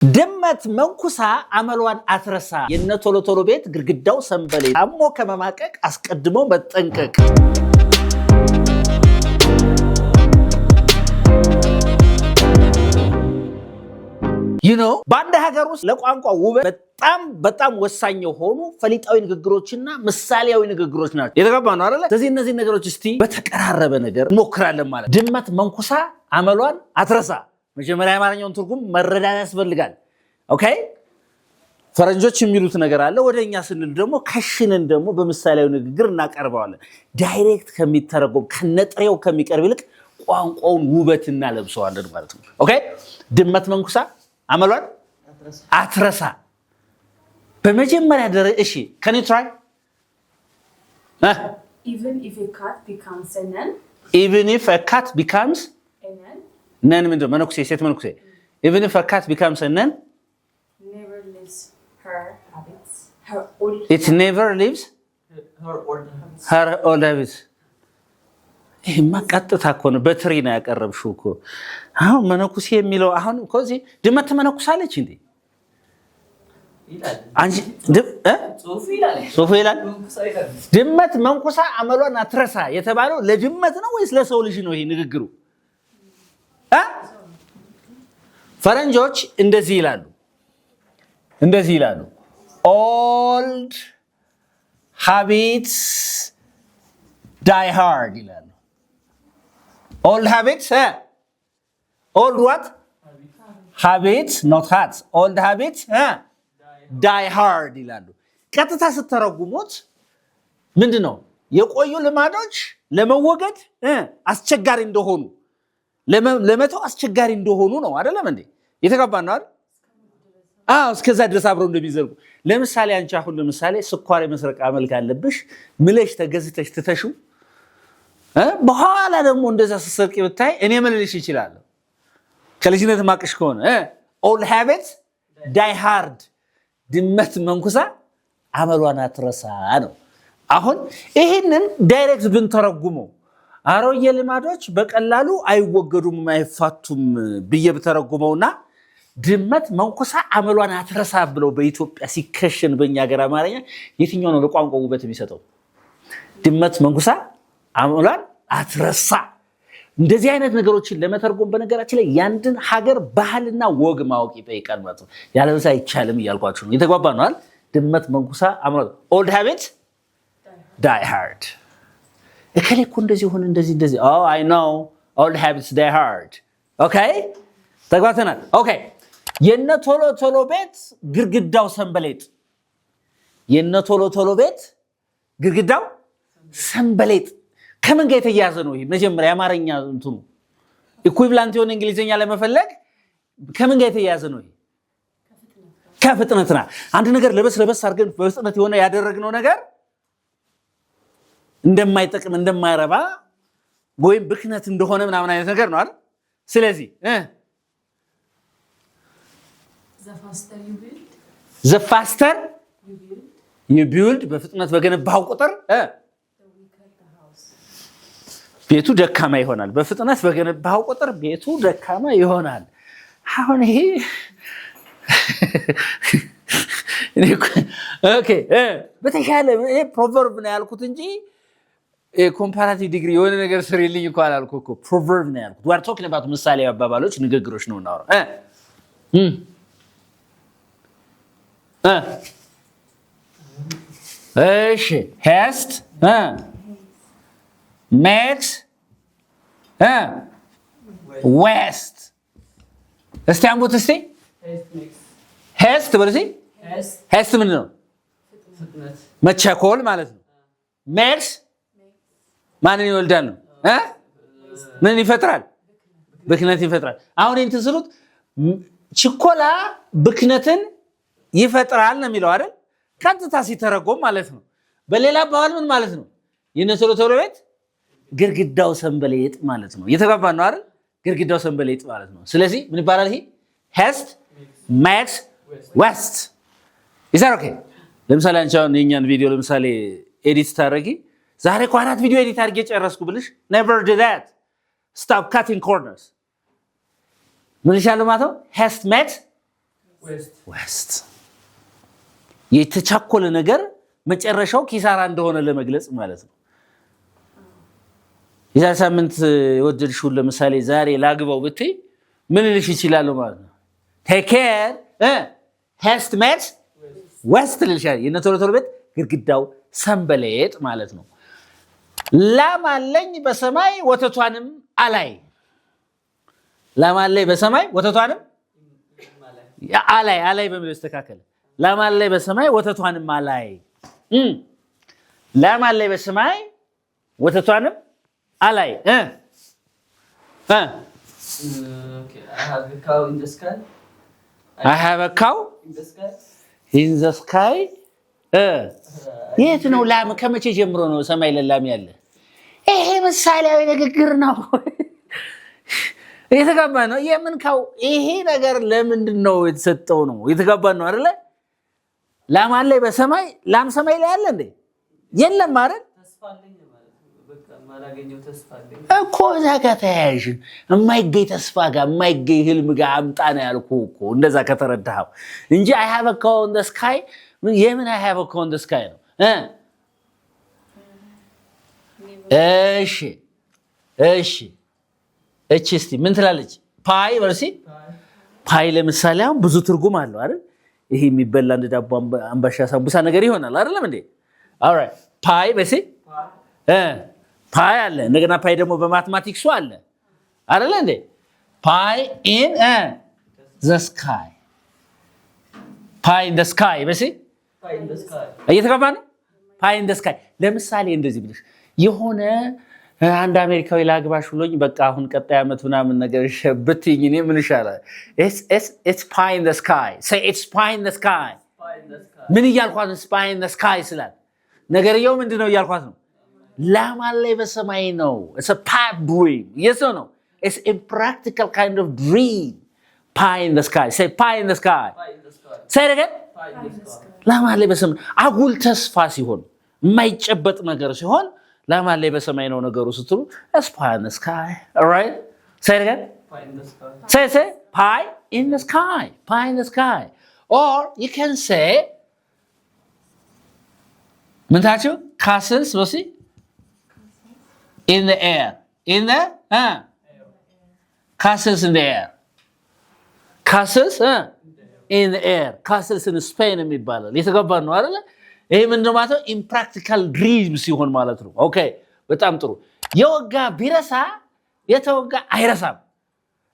ድመት መንኩሳ አመሏን አትረሳ የነ ቶሎ ቶሎ ቤት ግድግዳው ሰንበሌ አሞ ከመማቀቅ አስቀድሞ መጠንቀቅ ባንደ ሀገር ውስጥ ለቋንቋ ውበት በጣም ወሳኝ የሆኑ ፈሊጣዊ ንግግሮችና ምሳሌያዊ ንግግሮች ናቸው። የተገባ ነው አይደል? ስለዚህ እነዚህ ነገሮች እስቲ በተቀራረበ ነገር ሞክራለን ማለት ድመት መንኩሳ አመሏን አትረሳ መጀመሪያ የአማርኛውን ትርጉም መረዳት ያስፈልጋል። ኦኬ ፈረንጆች የሚሉት ነገር አለ ወደኛ ስንል ደግሞ ከሽንን ደግሞ በምሳሌያዊ ንግግር እናቀርበዋለን። ዳይሬክት ከሚተረጎም ከነጥሬው ከሚቀርብ ይልቅ ቋንቋውን ውበት እናለብሰዋለን ማለት ነው። ኦኬ ድመት መንኩሳ አመሏን አትረሳ በመጀመሪያ ደረጃ እሺ can you try even if a cat becomes a nun even if a cat becomes a nun ነን ምንድነው መነኩሴ ሴት መነኩሴ even if a cat becomes a nun never leaves her habits her old it never leaves her old habits ይሄማ ቀጥታ እኮ ነው በትሪ ነው ያቀረብሽው እኮ አሁን መነኩሴ የሚለው አሁን እኮ እዚህ ድመት መነኩሳለች እንዴ ይላል አንቺ ሶፊ ይላል ድመት መንኩሳ አመሏን አትረሳ የተባለው ለድመት ነው ወይስ ለሰው ልጅ ነው ይሄ ንግግሩ ፈረንጆች እንደዚህ ይላሉ old habits die hard ይላሉ old habits old what habits not hearts old habits die hard ይላሉ ቀጥታ ስትተረጉሙት ምንድነው የቆዩ ልማዶች ለመወገድ አስቸጋሪ እንደሆኑ ለመተው አስቸጋሪ እንደሆኑ ነው አይደለም እንዴ የተገባን ነው አይደል እስከዛ ድረስ አብረው እንደሚዘልቁ ለምሳሌ አንቺ አሁን ለምሳሌ ስኳር የመስረቅ አመልክ አለብሽ ምለሽ ተገዝተሽ ትተሹ በኋላ ደግሞ እንደዛ ተሰርቂ ብታይ እኔ መልልሽ ይችላል ከልጅነት ማቅሽ ከሆነ old habits die hard ድመት መንኩሳ አመሏን አትረሳ ነው አሁን ይሄንን ዳይሬክት ብንተረጉመው አሮጌ ልማዶች በቀላሉ አይወገዱም አይፋቱም በየብተረጉመውና ድመት መንኩሳ አመሏን አትረሳ ብለው በኢትዮጵያ ሲከሽን በእኛ ሀገር አማርኛ የትኛው ነው ለቋንቋው ውበት የሚሰጠው ድመት መንኩሳ አመሏን አትረሳ እንደዚህ አይነት ነገሮችን ለመተርጎም በነገራችን ላይ ያንድን ሀገር ባህልና ወግ ማወቅ ይጠይቃል ማለት ነው ያለበዛ አይቻልም ይያልኳችሁ ነው የተግባባ ነው አይደል ድመት መንኩሳ አመሏን old habits die hard እከሌኮ እንደዚህ ሆነ እንደዚህ oh I know old habits die hard okay ተግባብተናል okay የነ ቶሎ ቶሎ ቤት ግድግዳው ሰንበሌጥ የነ ቶሎ ቶሎ ቤት ግድግዳው ሰንበሌጥ ከምን ጋር የተያያዘ ነው ይሄ መጀመሪያ አማርኛ እንትኑ ኢኩዊቫለንት የሆነ እንግሊዘኛ ለመፈለግ ከምን ጋር የተያያዘ ነው ይሄ ከፍጥነትና አንድ ነገር ለበስ አድርገን በፍጥነት የሆነ ያደረግነው ነገር እንደማይጠቅም እንደማይረባ ወይም ብክነት እንደሆነ ምናምን አይነት ነገር ነው አይደል ስለዚህ the faster you build በፍጥነት በገነባው ቁጥር ቤቱ ደካማ ይሆናል በፍጥነት በገነባው ቁጥር ቤቱ ደካማ ይሆናል አሁን ይሄ ኦኬ በተሻለ ይሄ ፕሮቨርብ ነው ያልኩት እንጂ ኮምፓራቲቭ ዲግሪ የሆነ ነገር ስሪልኝ እኮ አላልኩ እኮ ፕሮቨርብ ነው ያልኩት we are talking about ምሳሌ አባባሎች ንግግሮች ነው እናወራ እሺ hast makes west እስቲ አንቡት እስቲ hast በለሲ hast ምን ነው መቸኮል ማለት ነው makes ማንን ይወልዳል ነው ምን ይፈጥራል ብክነት ይፈጥራል አሁን እንትን ስሉት ችኮላ ብክነትን ይፈጥራል ነው የሚለው አይደል ቀጥታ ሲተረጎም ማለት ነው በሌላ አባባል ምን ማለት ነው የነ ቶሎ ቶሎ ቤት ግድግዳው ሰንበሌጥ ማለት ነው የተጋባን ነው አይደል ግድግዳው ሰንበሌጥ ማለት ነው ስለዚህ ምን ይባላል ይሄ hast makes west is that okay ለምሳሌ አንቺ አሁን የኛን ቪዲዮ ለምሳሌ ኤዲት ታረጊ ዛሬ እኮ 4 ቪዲዮ ኤዲት አድርጌ ጨረስኩ ብልሽ never do that stop cutting corners ምን ይሻላል ማለት ነው has makes west የተቻኮለ ነገር መጨረሻው ኪሳራ እንደሆነ ለመግለጽ ማለት ነው። የዛሬ ሳምንት የወደድሽውን ለምሳሌ ዛሬ ላግባው ብትይ ምን ልልሽ ይችላል ማለት ነው? take care hast met west ልልሻለሁ። የነ ቶሎ ቶሎ ቤት ግድግዳው ሰንበሌጥ ማለት ነው። ላም አለኝ በሰማይ ወተቷንም አላይ። ላም አለኝ በሰማይ ወተቷንም አላይ በሚለው ይስተካከል። ላም አለኝ በሰማይ ወተቷንም አላይ። ላም አለኝ በሰማይ ወተቷንም አላይ። Okay, I have a cow in the sky. I have a cow In the sky. in the sky. የት ነው ላም? ከመቼ ጀምሮ ነው ሰማይ ለላም ያለ? ይሄ ምሳሌያዊ ንግግር ነው። የተጋባ ነው። የምን ካው? ይሄ ነገር ለምንድን ነው የተሰጠው ነው? የተጋባ ነው አይደለ? ላም አለ በሰማይ። ላም ሰማይ ላይ አለ እንዴ? የለም አይደል? ተስፋ አለኝ ማለት ነው። በቃ ማላገኘው ተስፋ አለኝ እኮ እዛ ጋር ተያያዥ የማይገኝ ተስፋ ጋር የማይገኝ ህልም ጋር አምጣ ነው ያልኩህ እኮ እንደዛ ከተረዳኸው እንጂ I have a cow in the sky የምን I have a cow in the sky ነው? እሺ እቺ እስቲ ምን ትላለች? ፓይ ወርሲ ፓይ ለምሳሌ አሁን ብዙ ትርጉም አለው አይደል? ይሄ የሚበላ እንደ ዳቦ አምባሻ ሳምቡሳ ነገር ይሆናል አይደለም እንዴ? ኦልራይት ፓይ በሲ ፓይ አለ። እንደገና ፓይ ደግሞ በማትማቲክሱ አለ አይደል እንዴ? ፓይ ኢን ዘ ስካይ ፓይ ኢን ዘ ስካይ በሲ Pie in the sky. እየተገባ ነው። ፓይ ኢን ዘ ስካይ ለምሳሌ እንደዚህ ብለሽ የሆነ አንድ አሜሪካዊ ላግባሽ ብሎኝ በቃ አሁን ቀጣይ አመት ምናምን ነገር ብትይኝ እኔ ምን ይሻላል? it's pie in the sky say it's pie in the sky Pie in the sky. ምን እያልኳት ነው? pie in the sky ስላል ነገርየው ምንድነው እያልኳት ነው? ላም አለ በሰማይ ነው። it's a pipe dream. yes or no? it's a practical kind of dream. pie in the sky say pie in the sky Pie in the sky. say it again. Pie in the sky. ላም አለ በሰማይ አጉል ተስፋ ሲሆን የማይጨበጥ ነገር ሲሆን ላም አለ በሰማይ ነው ነገሩ ስትሉ it's pie in the sky. all right say it again. Pie in the sky. say pie in the sky. Pie in the sky. or you can say ምን ታችሁ? castles ወሲ in the air. in the castles in the air. castles in the air. castles in Spain የሚባላል የተገባ ነው አይደል? ይሄ ምንድነው ማለት ነው? impractical dream ሲሆን ማለት ነው። ኦኬ በጣም ጥሩ። የወጋ ቢረሳ የተወጋ አይረሳም።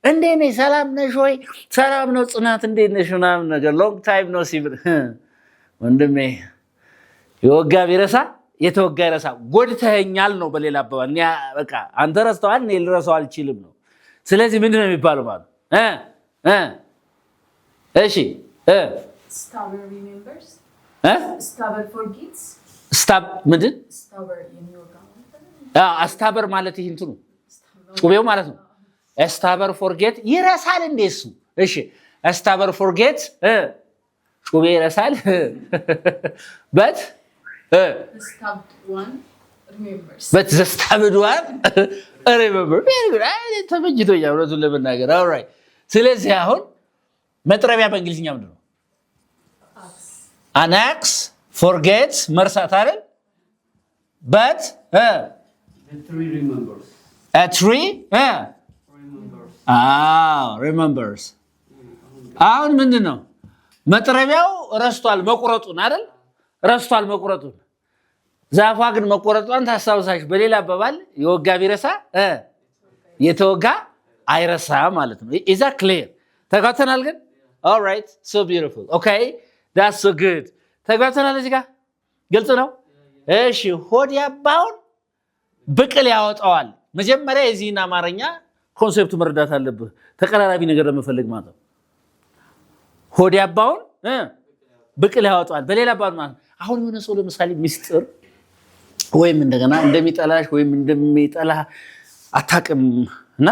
እንዴት ነሽ? ሰላም ነሽ ወይ? ሰላም ነው ጽናት እንዴት ነሽ? ምናምን ነገር long time no see ወንድሜ የወጋ ቢረሳ የተወጋ አይረሳ። ጎድተኸኛል ነው በሌላ አባባል። እኔ በቃ አንተ ረስተዋል እኔ ልረሳው አልችልም ነው። ስለዚህ ምንድነው የሚባለው ማለት እሺ Stubber remembers. እ Stubber forgets. ስታብ ምንድን Stubber የሚወጋ አስታበር ማለት ይሄ እንትኑ ጩቤው ማለት ነው። አስታበር ፎርጌት ይረሳል እንዴ እሱ? እሺ አስታበር ፎርጌት ጩቤ ይረሳል but The stabbed one remembers. but the stabbed one remember very good ተመጅቶኛል እውነቱን ለመናገር all right ስለዚህ አሁን መጥረቢያ በእንግሊዝኛ ምንድን ነው? an axe forgets መርሳት አይደል? but The tree remembers. a tree Remembers. remembers አሁን ምንድን ነው መጥረቢያው ረስቷል መቁረጡን አይደል? ረስቷል መቁረጡን። ዛፏ ግን መቆረጧን ታስታውሳሽ። በሌላ አባባል የወጋ ቢረሳ የተወጋ አይረሳ ማለት ነው። is that clear? ተጋተናል ግን all right so beautiful okay that's so good ተጋተናል። እዚህ ጋር ግልጽ ነው። እሺ ሆድ ያባውን ብቅል ያወጣዋል። መጀመሪያ የዚህን አማርኛ ኮንሴፕቱ መረዳት አለብህ። ተቀራራቢ ነገር ለመፈለግ ማለት ነው። ሆድ ያባውን ብቅል ያወጣዋል። በሌላ አባባል ማለት አሁን የሆነ ሰው ለምሳሌ ሚስጥር ወይም እንደገና እንደሚጠላሽ ወይም እንደሚጠላ አታውቅም እና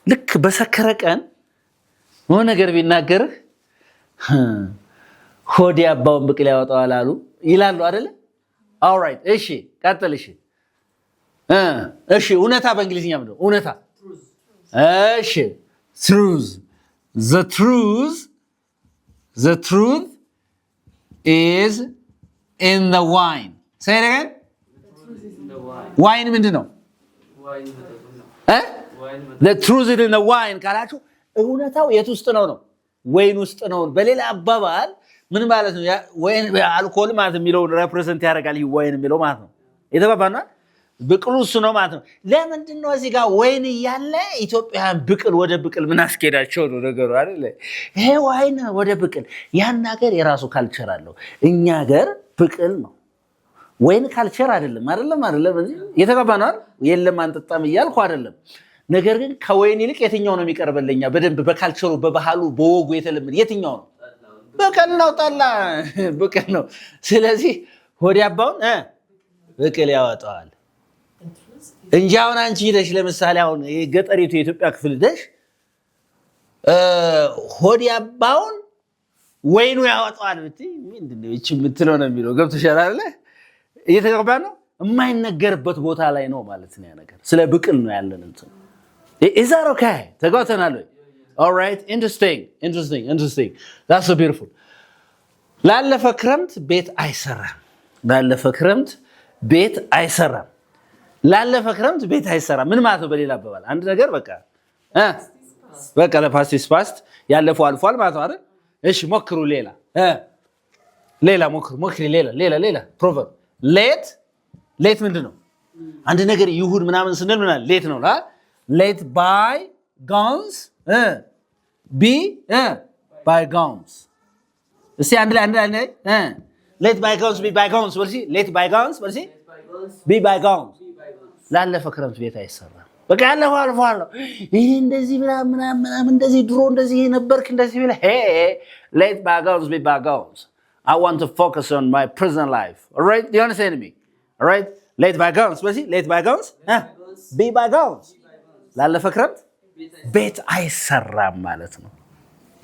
ልክ በሰከረ ቀን ሆነ ነገር ቢናገርህ ሆድ ያባውን ብቅል ያወጣዋል አሉ ይላሉ አይደለ? ኦልራይት እሺ ቀጥል። እሺ እውነታ በእንግሊዝኛ ምንድነው? እውነታ እሺ truth the truth the truth is in the wine say it again wine ምንድን ነው the truth is in the wine ካላችሁ እውነታው የት ውስጥ ነው ወይን ውስጥ ነው በሌላ አባባል ምን ማለት ነው ወይን አልኮል ማለት የሚለው ሪፕሬዘንት ያደርጋል ይሄ ወይን የሚለው ማለት ነው የተባባና ብቅሉ እሱ ነው ማለት ነው ለምንድን ነው እዚህ ጋር ወይን ያለ ኢትዮጵያን ብቅል ወደ ብቅል ምን አስኬዳቸው ነው ነገሩ አይደል ይሄ ወይን ወደ ብቅል ያን ሀገር የራሱ ካልቸር አለው እኛ ሀገር ብቅል ነው ወይን ካልቸር አይደለም የተባባና የለም አንጠጣም ይያልኩ አይደለም ነገር ግን ከወይን ይልቅ የትኛው ነው የሚቀርበልኛ በደንብ በካልቸሩ በባህሉ በወጉ የተለመደ የትኛው ነው በቀል ነው ጠላ በቀል ነው ስለዚህ ሆዲያባውን በቀል ያወጣዋል እንጂ አሁን አንቺ ሄደሽ ለምሳሌ አሁን የገጠሪቱ የኢትዮጵያ ክፍል ሄደሽ ሆዲያባውን ወይኑ ያወጣዋል ብትይ ምንድነው እቺ የምትለው ነው የሚለው ገብቶሻል አይደል እየተገባ ነው የማይነገርበት ቦታ ላይ ነው ማለት ነው ያ ነገር ስለ ብቅል ነው ያለን እንትን is that okay ተጓተናል all right interesting that's so beautiful ላለፈ ክረምት ቤት አይሰራም ምን ማለት ነው በሌላ አባባል አንድ ነገር በቃ ለፓስት ፓስት ያለፈው አልፏል ማለት ነው አይደል እሺ ሞክሩ ሌላ ሞክሪ ሌላ proverb late ምንድነው አንድ ነገር ይሁን ምናምን ስንል ምናምን late ነው let bygones be bygones እስቲ አንድ ላይ let bygones be bygones ወልሲ be bygones ላለፈ ክረምት ቤት አይሰራም በቃ ያለፈው አልፏል ይሄ እንደዚህ ምናምን እንደዚህ ድሮ እንደዚህ ነበርክ እንደዚህ ብለ let bygones be bygones I want to focus on my present life all right do you understand me all right let bygones be bygones ላለፈ ክረምት ቤት አይሰራም ማለት ነው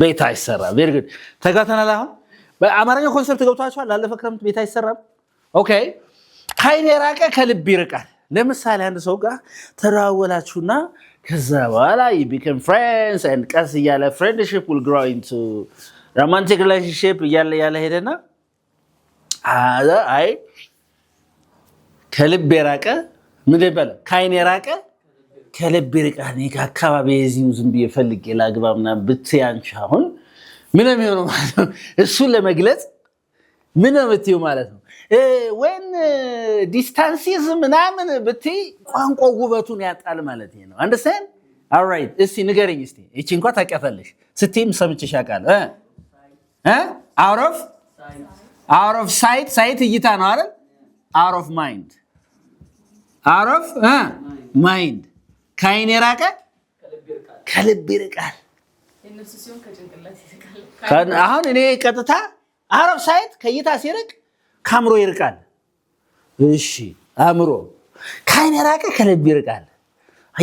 ቤት አይሰራም very good ተጋተናል አሁን በአማርኛ ኮንሰፕት ገብቷችኋል ላለፈ ክረምት ቤት አይሰራም ኦኬ ከዓይን የራቀ ከልብ ይርቃል ለምሳሌ አንድ ሰው ጋር ተራወላችሁና ከዛ በኋላ you become friends and ቀስ ያለ friendship will grow into romantic relationship ያለ ሄደና አይ ከልብ የራቀ ምን ይባላል ከዓይን የራቀ ከልብ ይርቃል አካባቢ የዚሁ ዝም ብዬ ፈልጌ ላግባምና ብትያንቺ አሁን ምን ነው ማለት ነው እሱን ለመግለጽ ምን ነው ብትዩ ማለት ነው when distances ምናምን ብትይ ቋንቋው ውበቱን ያጣል ማለት ነው understand all right እስቲ ንገረኝ እስቲ እቺ እንኳን ታውቂያታለሽ ስትይም ሰምቼሽ አውቃለሁ out of sight እይታ ነው አይደል out of mind mind ከዓይን የራቀ ከልብ ይርቃል የነሱ ሲሆን ከጭንቅላት ይርቃል አሁን እኔ ቀጥታ out of sight ከእይታ ሲርቅ ካምሮ ይርቃል እሺ አምሮ ከዓይን የራቀ ከልብ ይርቃል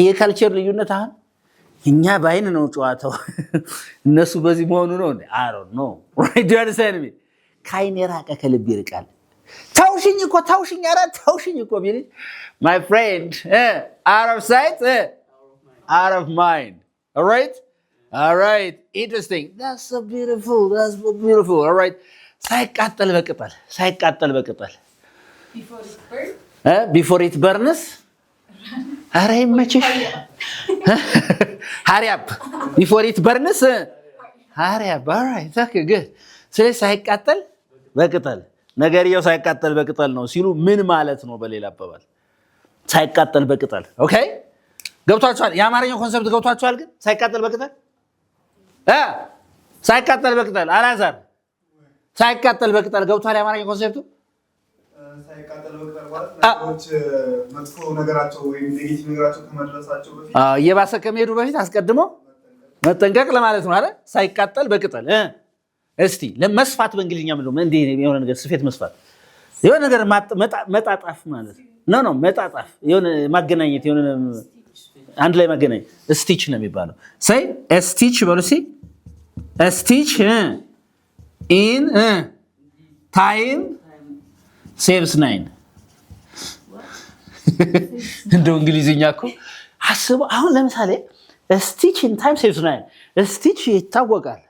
የካልቸር ልዩነት አሁን እኛ ባይን ነው ጨዋታው እነሱ በዚህ መሆኑ ነው I don't know right do you understand me ከዓይን የራቀ ከልብ ይርቃል ታውሽኝ እኮ ቢል my friend out of sight out of mind all right interesting that's so beautiful all right ሳይቃጠል በቅጠል before it burns አረ ይመችሽ hurry up before it burns hurry up all right okay good ስለዚህ ሳይቃጠል በቅጠል ነገርየው ሳይቃጠል በቅጠል ነው ሲሉ ምን ማለት ነው በሌላ አባባል ሳይቃጠል በቅጠል ኦኬ ገብቷችኋል የአማርኛው ኮንሰፕት ገብቷችኋል ግን ሳይቃጠል በቅጠል አላዛር ሳይቃጠል በቅጠል ገብቷል የአማርኛው ኮንሰፕቱ ሳይቃጠል በቅጠል ማለት መጥፎ ነገራቸው ወይ ኔጌቲቭ ነገራቸው ከመድረሳቸው በፊት እየባሰ ከመሄዱ በፊት አስቀድሞ መጠንቀቅ ለማለት ነው አይደል ሳይቃጠል በቅጠል እስቲ ለመስፋት በእንግሊዝኛ ምንድነው እንዴ የሆነ ነገር ስፌት መስፋት የሆነ ነገር መጣጣፍ ማለት ነው መጣጣፍ የሆነ ማገናኘት የሆነ አንድ ላይ ማገናኘት ስቲች ነው የሚባለው say a stitch በሉሲ a stitch in time saves 9 እንደው እንግሊዝኛ እኮ አስቡ አሁን ለምሳሌ a stitch in time saves 9 a stitch ይታወቃል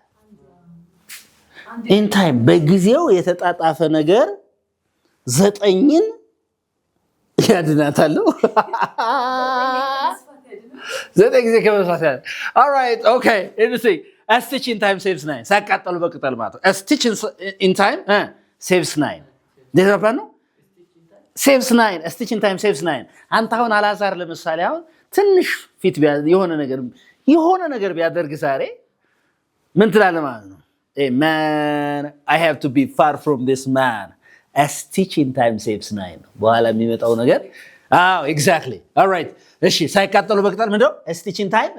ኢን ታይም በጊዜው የተጣጣፈ ነገር 9ን ያድናታል። 9 ጊዜ ከመስዋዕት ያለ alright okay interesting a stitch in time saves 9 ሳቃጠሉ በቅጠል ማለት a stitch in time saves 9 ደረባ ነው saves 9 a stitch in time saves 9 አንተ አሁን አላዛር ለምሳሌ አሁን ትንሽ ፊት የሆነ ነገር ቢያደርግ ዛሬ ምን ትላለህ ማለት ነው man I have to be far from this man a stitch in time saves 9 በኋላ የሚመጣው ነገር exactly all right እሺ ሳይቃጠሉ በቅጠል ምንድነው a stitch in time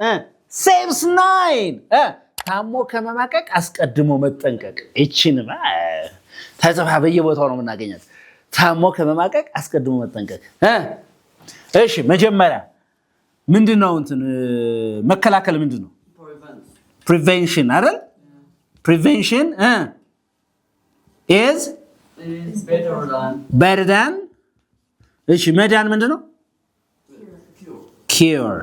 saves 9 ታሞ ከመማቀቅ አስቀድሞ መጠንቀቅ እቺን ተጽፋ በየቦታው ነው የምናገኛት ታሞ ከመማቀቅ አስቀድሞ መጠንቀቅ እሺ መጀመሪያ ምንድነው እንትን መከላከል ምንድነው prevention አይደል prevention is better than እሺ መዳን ምንድነው cure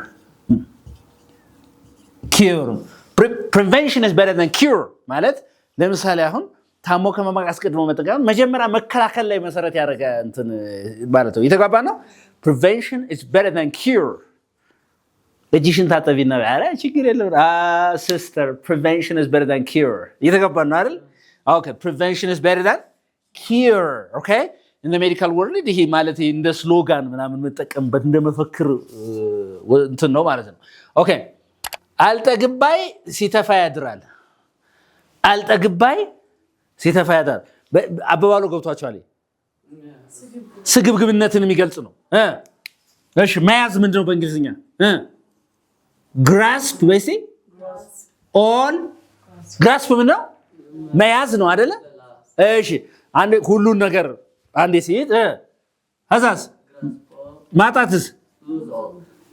prevention is better than cure ማለት ለምሳሌ አሁን ታሞ ከመማቀቅ አስቀድሞ መጠንቀቅ መጀመሪያ መከላከል ላይ መሰረት ያደረገ እንትን ማለት ነው የተጓባ ነው prevention is better than cure እጅሽን ታጠቢና አረ ችግር የለም sister prevention is better than cure የተጓባ ነው አይደል okay prevention is better than cure okay in the medical world ይሄ ማለት እንደ ስሎጋን ምናምን መጠቀምበት እንደ መፈክር እንትን ነው ማለት ነው okay አልጠግባይ ሲተፋ ያድራል አልጠግባይ ሲተፋ ያድራል አባባሉ ገብቷቸዋል ስግብግብነትን የሚገልጽ ነው እሺ መያዝ ምንድነው በእንግሊዝኛ grasp ወይስ on grasp ምንድነው መያዝ ነው አይደለ እሺ አንድ ሁሉን ነገር አንዴ ሲይዝ አዛስ ማጣትስ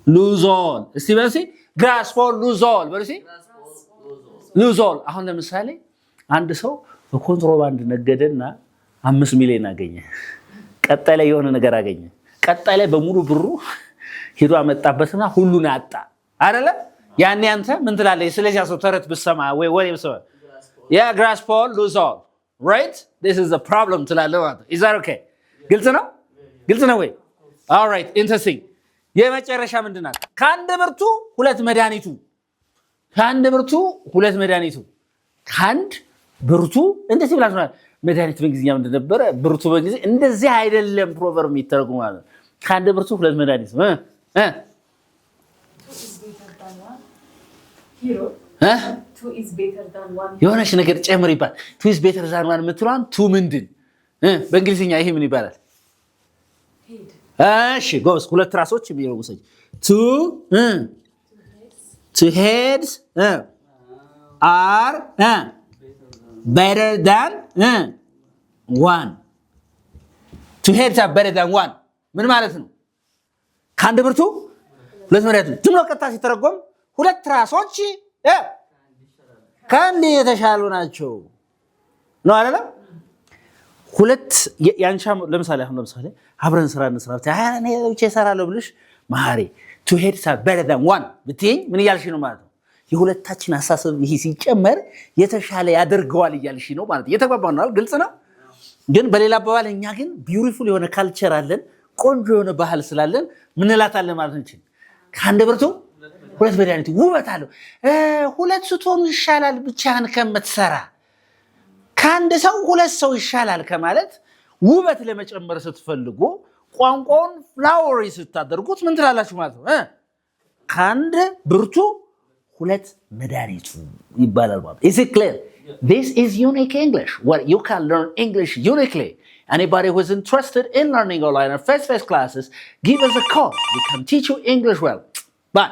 lose all እስቲ በሲ grasp for lose all በሲ lose all አሁን ለምሳሌ አንድ ሰው በኮንትሮባንድ ነገደና 5 ሚሊዮን አገኘ ቀጣይ የሆነ ነገር አገኘ ቀጣይ በሙሉ ብሩ ሄዶ አመጣበትና ሁሉን አጣ አይደለ ያኔ አንተ ምን ትላለህ ስለዚህ ሰው ተረት ብሰማ ወይ ወሬ ብሰማ yeah grasp for lose all right this is the problem ትላለህ ማለት is that okay ግልጽ ነው ወይ all right interesting የመጨረሻ ምንድነው ከአንድ ብርቱ ሁለት መድኃኒቱ ከአንድ ብርቱ እንደዚህ ብላችኋል መድኃኒት በእንግሊዝኛ ምንድን ነበረ ብርቱ በእንግሊዝ እንደዚህ አይደለም ፕሮቨርብ የሚተረጉም ማለት ከአንድ ብርቱ ሁለት መድኃኒት two is better than one የሆነች ነገር ጨምር ይባል two is better than one ምትሏን two ምንድን በእንግሊዝኛ ይሄ ምን ይባላል እሺ ጎስ ሁለት ራሶች የሚወሰጅ two heads are better than one two heads are better than one ምን ማለት ነው ከአንድ ብርቱ ሁለት መድኃኒት ዝም ቀጥታ ሲተረጎም ሁለት ራሶች ከአንድ የተሻሉ ናቸው ነው አይደል ሁለት ያንቻ ለምሳሌ አብረን ስራ እንስራ እኔ ብቻ እሰራለሁ ብልሽ ማሪ two heads are better than one ብትይኝ ምን እያልሽ ነው ማለት ነው የሁለታችን አሳሰብ ይሄ ሲጨመር የተሻለ ያደርገዋል እያልሽ ነው ማለት የተግባባን ነው ግልጽ ነው ግን በሌላ አባባል እኛ ግን ቢዩቲፉል የሆነ ካልቸር አለን ቆንጆ የሆነ ባህል ስላለን ምን እላታለን ማለት ነው ከአንድ ብርቱ ሁለት መድኃኒት ውበት አለው ሁለት ስትሆኑ ይሻላል ብቻህን ከምትሰራ ከአንድ ሰው ሁለት ሰው ይሻላል ከማለት ውበት ለመጨመር ስትፈልጉ ቋንቋውን ፍላወሪ ስታደርጉት ምን ትላላችሁ ማለት ነው ከአንድ ብርቱ ሁለት መድኃኒቱ ይባላል ማለት is it clear this is unique English where you can learn English uniquely anybody who is interested in learning online or face-to-face classes give us a call we can teach you English well bye